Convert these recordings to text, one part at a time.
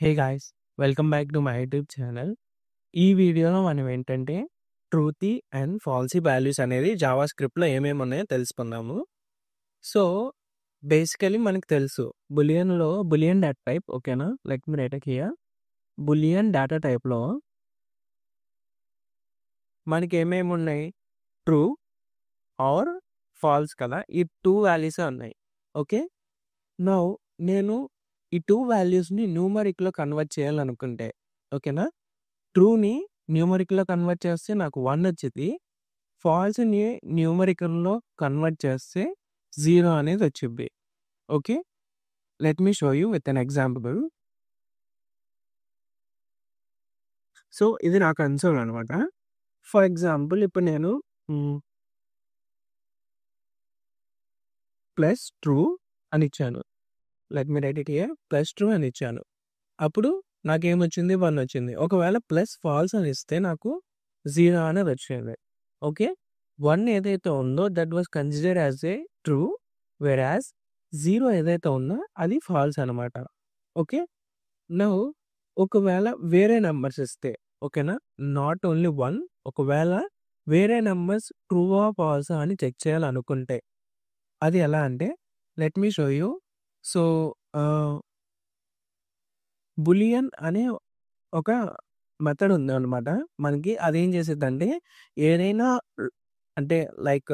Hey guys! Welcome back to my YouTube channel. ఈ వీడియోలో మనం ఏంటంటే ట్రూతీ అండ్ ఫాల్సీ వాల్యూస్ అనేది జావా స్క్రిప్ట్‌లో ఏమేమి ఉన్నాయో తెలుసుకుందాము. సో, బేసికల్లీ మనకు తెలుసు బూలియన్ డేటా టైప్ ఓకేనా? Let me write it here. Boolean data టైప్‌లో మనకేమేమి ఉన్నాయి? ట్రూ ఆర్ ఫాల్స్ కదా! ఈ 2 వాల్యూసే ఉన్నాయి. ఓకే. నౌ నేను ఈ 2 వాల్యూస్‌ని న్యూమరిక్‌లో కన్వర్ట్ చేయాలనుకుంటే ఓకేనా? ట్రూని న్యూమరికల్‌లో కన్వర్ట్ చేస్తే నాకు 1 వచ్చిద్ది. ఫాల్స్‌ని న్యూమరికల్‌లో కన్వర్ట్ చేస్తే 0 అనేది వచ్చిద్ది. Okay. Let me show you with an example. So, ఇది నా కన్సోల్ అనమాట. ఫర్ ఎగ్జాంపుల్ ఇప్పుడు నేను ప్లస్ ట్రూ అని ఇచ్చాను. Let me write it here. Plus true అని ఇచ్చాను. అప్పుడు నాకేమొచ్చింది? 1 వచ్చింది. ఒకవేళ ప్లస్ ఫాల్స్ అని ఇస్తే నాకు 0 అనేది వచ్చింది. ఓకే. 1 ఏదైతే ఉందో that was considered as a true whereas 0 ఏదైతే ఉందో అది ఫాల్స్ అనమాట. ఓకే. నౌ ఒకవేళ వేరే నంబర్స్ ఇస్తే ఓకేనా? నాట్ ఓన్లీ 1 ఒకవేళ వేరే నంబర్స్ ట్రూవా ఫాల్సా అని చెక్ చేయాలనుకుంటే అది ఎలా అంటే let me show you. So, Boolean అనే ఒక మెథడ్ ఉందనమాట. మనకి అదేం చేసిద్దంటే ఏదైనా అంటే లైక్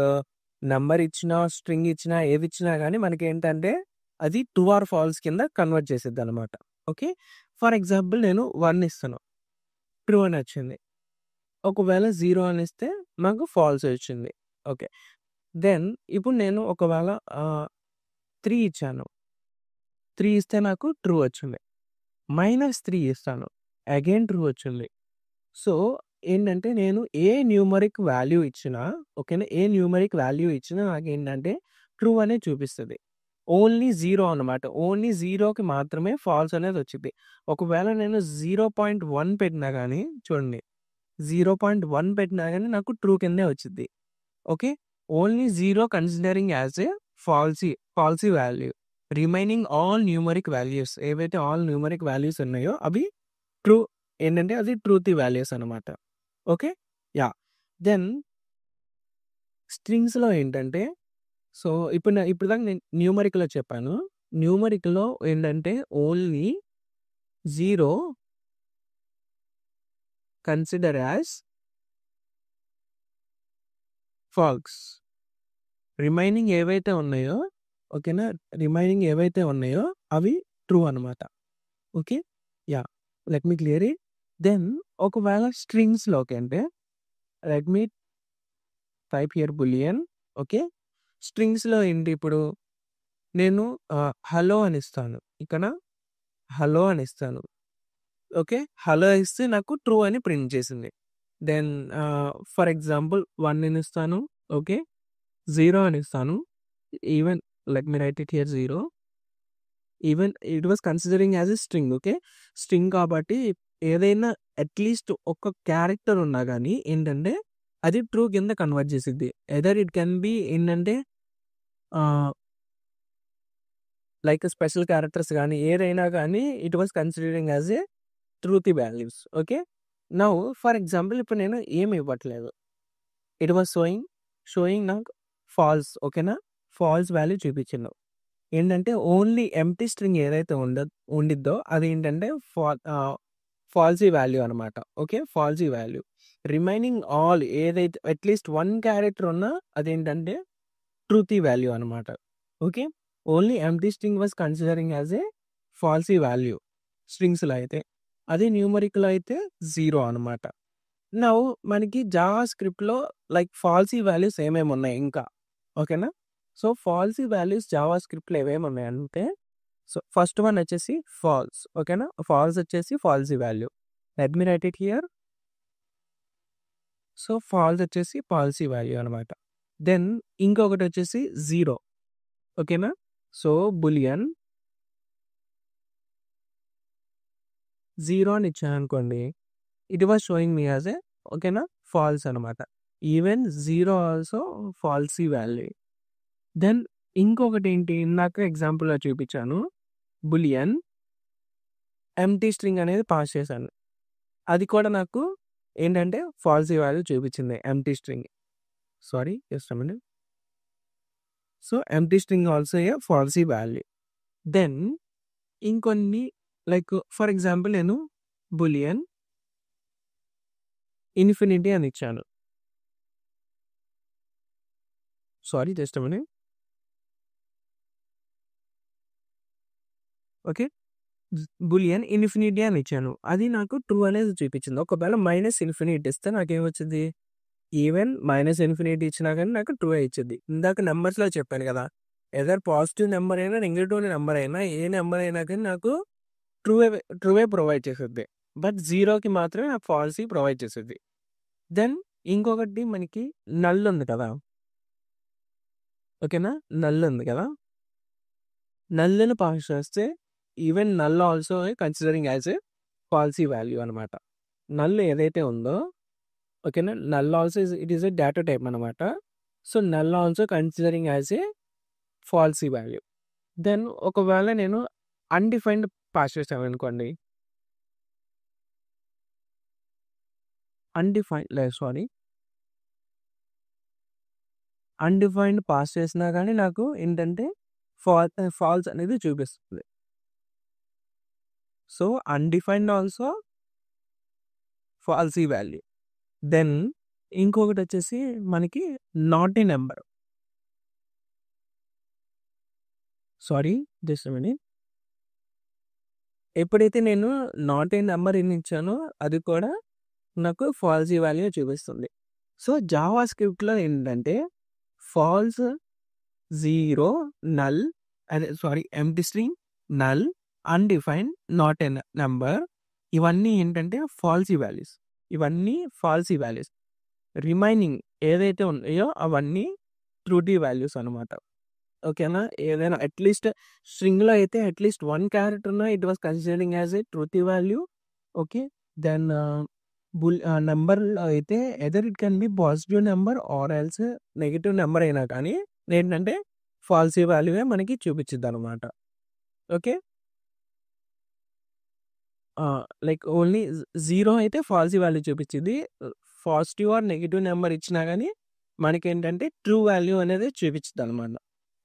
నంబర్ ఇచ్చినా, స్ట్రింగ్ ఇచ్చినా, ఏదిచ్చినా గానీ మనకేంటంటే అది ట్రూ ఆర్ ఫాల్స్ కింద కన్వర్ట్ చేసిద్దనమాట. ఓకే. ఫర్ ఎగ్జాంపుల్ నేను 1 ఇస్తాను. ట్రూ అని వచ్చింది. ఒకవేళ 0 అని ఇస్తే నాకు ఫాల్స్ వచ్చింది. ఓకే. దెన్ ఇప్పుడు నేను ఒకవేళ 3 ఇచ్చాను. 3 ఇస్తే నాకు ట్రూ వచ్చింది. -3 ఇస్తాను. అగైన్ ట్రూ వచ్చింది. సో, ఏంటంటే నేను ఏ న్యూమరిక్ వాల్యూ ఇచ్చినా ఓకేనా? ఏ న్యూమరిక్ వాల్యూ ఇచ్చినా నాకేంటంటే ట్రూ అనేది చూపిస్తది. ఓన్లీ 0 అనమాట. ఓన్లీ 0కి మాత్రమే ఫాల్స్ అనేది వచ్చిద్ది. ఒకవేళ నేను 0.1 పెట్టినా గానీ చూడండి. 0.1 పెట్టినా గానీ నాకు ట్రూ కిందే వచ్చిద్ది. Okay. Only 0 considering as a falsy value. Remaining all numeric values ఏవైతే ఆల్ న్యూమరిక్ వాల్యూస్ ఉన్నాయో అవి ట్రూ ఏంటంటే అది ట్రూతీ వాల్యూస్ అనమాట. ఓకే. యాహ్! దెన్ స్ట్రింగ్స్‌లో ఏంటంటే సో, ఇప్పటిదాకా నేను న్యూమరిక్‌లో చెప్పాను. న్యూమరిక్‌లో ఏంటంటే only 0 consider as false. Remaining ఏవైతే ఉన్నాయో ఓకేనా? రిమైనింగ్ ఏవైతే ఉన్నాయో అవి ట్రూ అనమాట. Okay. Yeah! Let me clear it. Then ఒకవేళ స్ట్రింగ్స్‌లోకి అంటే let me type here Boolean. Okay. స్ట్రింగ్స్‌లో ఏంటి ఇప్పుడు నేను హలో అని ఇస్తాను. ఇక్కడ హలో అని ఇస్తాను. ఓకే. హలో ఇస్తే నాకు ట్రూ అని ప్రింట్ చేసింది. దెన్ ఫర్ ఎగ్జాంపుల్ 1 అని ఇస్తాను. ఓకే. 0 అని ఇస్తాను. Even let me write it here 0. Even it was considering as a string. Okay. String కాబట్టి ఏదైనా అట్‌లీస్ట్ ఒక క్యారెక్టర్ ఉన్నా గానీ ఏంటంటే అది ట్రూ కింద కన్వర్ట్ చేసిద్ది. ఎయిదర్ ఇట్ కెన్ బి ఏంటంటే ఆహ్, లైక్ స్పెషల్ క్యారెక్టర్స్ గానీ ఏదైనా గానీ it was considering as a truthy values. Okay. Now for example ఇప్పుడు నేను ఏమి ఇవ్వట్లేదు. ఇట్ వాస్ షోయింగ్ నాకు ఫాల్స్ ఓకేనా? ఫాల్స్ వాల్యూ చూపించిండు. ఏంటంటే ఓన్లీ ఎంప్టీ స్ట్రింగ్ ఏదైతే ఉండిద్దో అదేంటంటే ఫాల్సీ వాల్యూ అనమాట. Okay. Falsy value. Remaining all ఏదైతే అట్‌లీస్ట్ 1 క్యారెక్టర్ ఉన్నా అదేంటంటే ట్రూతీ వాల్యూ అనమాట. Okay. Only empty string was considering as a falsy value స్ట్రింగ్స్‌లో అయితే. అదే న్యూమరిక్‌లో అయితే 0 అనమాట. నౌ మనకి జావా స్క్రిప్ట్‌లో లైక్ ఫాల్సీ వాల్యూస్ ఏమేమున్నాయి ఇంకా. ఓకేనా? సో, ఫాల్సీ వాల్యూస్ జావా స్క్రిప్ట్‌లో ఏవేమున్నాయంటే సో, ఫస్ట్ వన్ వచ్చేసి ఫాల్స్ ఓకేనా? ఫాల్స్ వచ్చేసి falsy value. Let me write it here. So, false వచ్చేసి ఫాల్సీ వాల్యూ అనమాట. దెన్ ఇంకొకటొచ్చేసి 0 ఓకేనా? సో, బూలియన్ 0 అని ఇచ్చాననుకోండి. It was showing me as a ఓకేనా? ఫాల్స్ అనమాట. Even 0 also falsy value. Then ఇంకొకటేంటి ఇందాక ఎగ్జాంపుల్‌లో చూపించాను. బూలియన్ ఎంప్టీ స్ట్రింగ్ అనేది పాస్ చేశాను. అది కూడా నాకు ఏంటంటే ఫాల్సీ వాల్యూ చూపించింది empty string. Sorry just a minute. So, empty string also a falsy value. Then ఇంకొన్ని లైక్ ఫర్ ఎగ్జాంపుల్ నేను బూలియన్ ఇన్ఫినిటీ అని ఇచ్చాను. Sorry just a minute. Okay. Boolean infinity అని ఇచ్చాను. అది నాకు ట్రూ అనేది చూపించింది. ఒకవేళ మైనస్ ఇన్ఫినిటీ ఇస్తే నాకేమొచ్చింది? ఈవెన్ మైనస్ ఇన్ఫినిటీ ఇచ్చినా కానీ నాకు ట్రూ ఇచ్చిద్ది. ఇందాక నంబర్స్‌లో చెప్పాను కదా! ఎదర్ పాజిటివ్ నంబర్ అయినా, నెగెటివ్ నంబర్ అయినా, ఏ నంబర్ అయినా కానీ నాకు ట్రూవే ప్రొవైడ్ చేసిద్ది. బట్ 0కి మాత్రమే నాకు ఫాల్సీ ప్రొవైడ్ చేసిద్ది. దెన్ ఇంకొకటి మనకి నల్ ఉంది కదా! ఓకేనా? నల్ ఉంది కదా! నల్‌ని పాస్ చేస్తే even null also considering as a falsy value అనమాట. నల్ ఏదైతే ఉందో ఓకేనా? Null also it is a data type అనమాట. So, null also considering as a falsy value. Then ఒకవేళ నేను అన్‌డిఫైన్డ్ పాస్ చేశాననుకోండి. అన్‌డిఫైన్డ్ పాస్ చేసినా గానీ నాకు ఏంటంటే ఫాల్స్ అనేది చూపిస్తుంది. So, undefined also falsy value. Then ఇంకొకటొచ్చేసి మనకి not a number. Sorry just a minute. ఎప్పుడైతే నేను నాట్ ఏ నంబర్ అని ఇచ్చానో అది కూడా నాకు ఫాల్సీ వాల్యూ చూపిస్తుంది. సో, జావా స్క్రిప్ట్‌లో ఏంటంటే false, 0, null empty string, null, undefined, not a number ఇవన్నీ ఏంటంటే ఫాల్సీ వాల్యూస్. ఇవన్నీ ఫాల్సీ వాల్యూస్. రిమైనింగ్ ఏదైతే ఉన్నాయో అవన్నీ ట్రూటీ వాల్యూస్ అనమాట. ఓకేనా? ఏదైనా అట్‌లీస్ట్ స్ట్రింగ్‌లో అయితే అట్‌లీస్ట్ 1 క్యారెక్టర్ ఉన్నా it was considering as a truthy value. Okay. Then నంబర్‌లో అయితే either it can be positive number or else negative number అయినా కానీ ఏంటంటే ఫాల్సీ వాల్యూయే మనకి చూపించిద్దనమాట. ఓకే. లైక్ ఓన్లీ 0 అయితే ఫాల్సీ వాల్యూ చూపించిద్ది. పాజిటివ్ ఆర్ నెగెటివ్ నంబర్ ఇచ్చినా గానీ మనకేంటంటే ట్రూ వాల్యూ అనేది చూపించిద్దనమాట.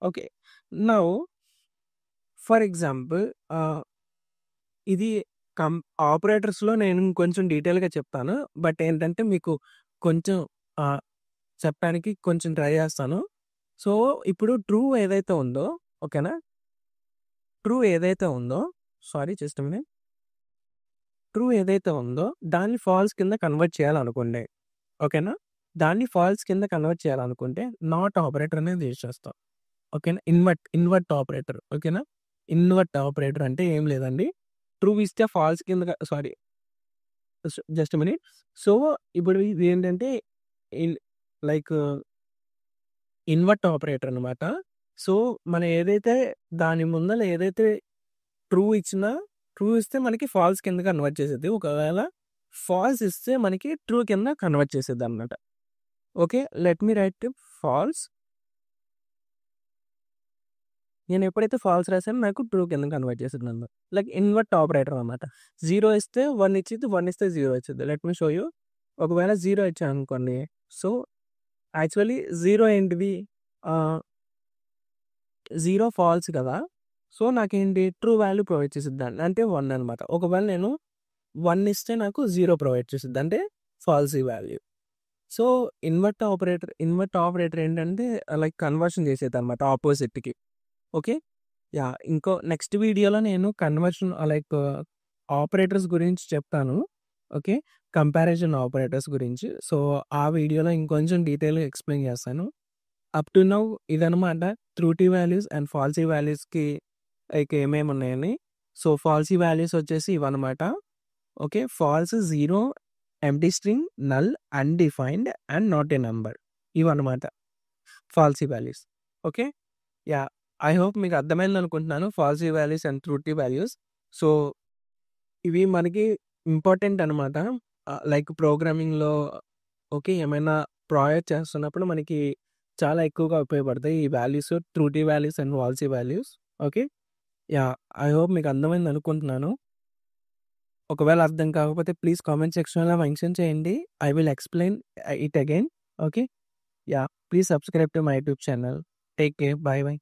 ఓకే. నౌ ఫర్ ఎగ్జాంపుల్ ఇది కం ఆపరేటర్స్‌లో నేను కొంచెం డీటెయిల్‌గా చెప్తాను. బట్ ఏంటంటే మీకు కొంచెం ఆహ్, చెప్పడానికి కొంచెం ట్రై చేస్తాను. సో, ఇప్పుడు ట్రూ ఏదైతే ఉందో ఓకేనా? ట్రూ ఏదైతే ఉందో sorry just a minute. True ఏదైతే ఉందో దాన్ని ఫాల్స్ కింద కన్వర్ట్ చేయాలనుకోండి. ఓకేనా? దాన్ని ఫాల్స్ కింద కన్వర్ట్ చేయాలనుకుంటే నాట్ ఆపరేటర్ అనేది యూజ్ చేస్తాం. ఓకేనా? ఇన్వర్ట్ ఆపరేటర్ ఓకేనా? ఇన్వర్ట్ ఆపరేటర్ అంటే ఏం లేదండి. ట్రూ ఇస్తే ఫాల్స్ కింద సారీ జస్ట్ మినిట్. సో, ఇప్పుడు ఇది ఏంటంటే ఇన్ లైక్ ఇన్వర్ట్ ఆపరేటర్ అనమాట. సో, మనం ఏదైతే దాని ముందల ఏదైతే ట్రూ ఇచ్చినా ట్రూ ఇస్తే మనకి ఫాల్స్ కింద కన్వర్ట్ చేసిద్ది. ఒకవేళ ఫాల్స్ ఇస్తే మనకి ట్రూ కింద కన్వర్ట్ చేసిద్దనమాట. Okay. Let me write false. నేను ఎప్పుడైతే ఫాల్స్ రాసానో నాకు ట్రూ కింద కన్వర్ట్ చేసిద్దనమాట. లైక్ ఇన్వర్ట్ ఆపరేటర్ అనమాట. 0 ఇస్తే 1 ఇచ్చిద్ది. 1 ఇస్తే 0 ఇచ్చిద్ది. Let me show you. ఒకవేళ 0 ఇచ్చాననుకోండి. సో, యాక్చువల్లీ 0 ఏంటిది? ఆహ్, 0 ఫాల్స్ కదా! సో, నాకేంటి ట్రూ వాల్యూ ప్రొవైడ్ చేసిద్దండి. అంటే 1 అనమాట. ఒకవేళ నేను 1 ఇస్తే నాకు 0 ప్రొవైడ్ చేసిద్ది. అంటే falsy value. So, invert operator ఏంటంటే లైక్ కన్వర్షన్ చేసేదనమాట ఆపోజిట్‌కి. ఓకే. యాహ్! నెక్స్ట్ వీడియోలో నేను కన్వర్షన్ లైక్ ఆపరేటర్స్ గురించి చెప్తాను. ఓకే. కంపారిజన్ ఆపరేటర్స్ గురించి. సో, ఆ వీడియోలో ఇంకొంచెం డీటెయిల్‌గా ఎక్స్‌ప్లెయిన్ చేస్తాను. అప్ టు నౌ ఇదనమాట ట్రూటీ వాల్యూస్ అండ్ ఫాల్సీ వాల్యూస్‌కి లైక్ ఏమేమున్నాయని. సో, ఫాల్సీ వాల్యూస్ వచ్చేసి ఇవన్నమాట. Okay. False, 0, empty string, null, undefined and not a number ఇవన్నమాట falsy values. Okay. Yeah! I hope మీకు అర్థమైందనుకుంటున్నాను. Falsy values and truthy values. So, ఇవి మనకి ఇంపార్టెంట్ అనమాట. లైక్ ప్రోగ్రామింగ్‌లో ఓకే. ఏమైనా ప్రాజెక్ట్ చేస్తున్నప్పుడు మనకి చాలా ఎక్కువగా ఉపయోగపడతాయి. ఈ values, truthy values and falsy values. Okay. Yeah! I hope మీకు అర్థమైందనుకుంటున్నాను. ఒకవేళ అర్థం కాకపోతే ప్లీజ్ కామెంట్ సెక్షన్‌లో మెన్షన్ చేయండి. I will explain it again. Okay. Yeah! Please subscribe to my YouTube channel. Take care. By by.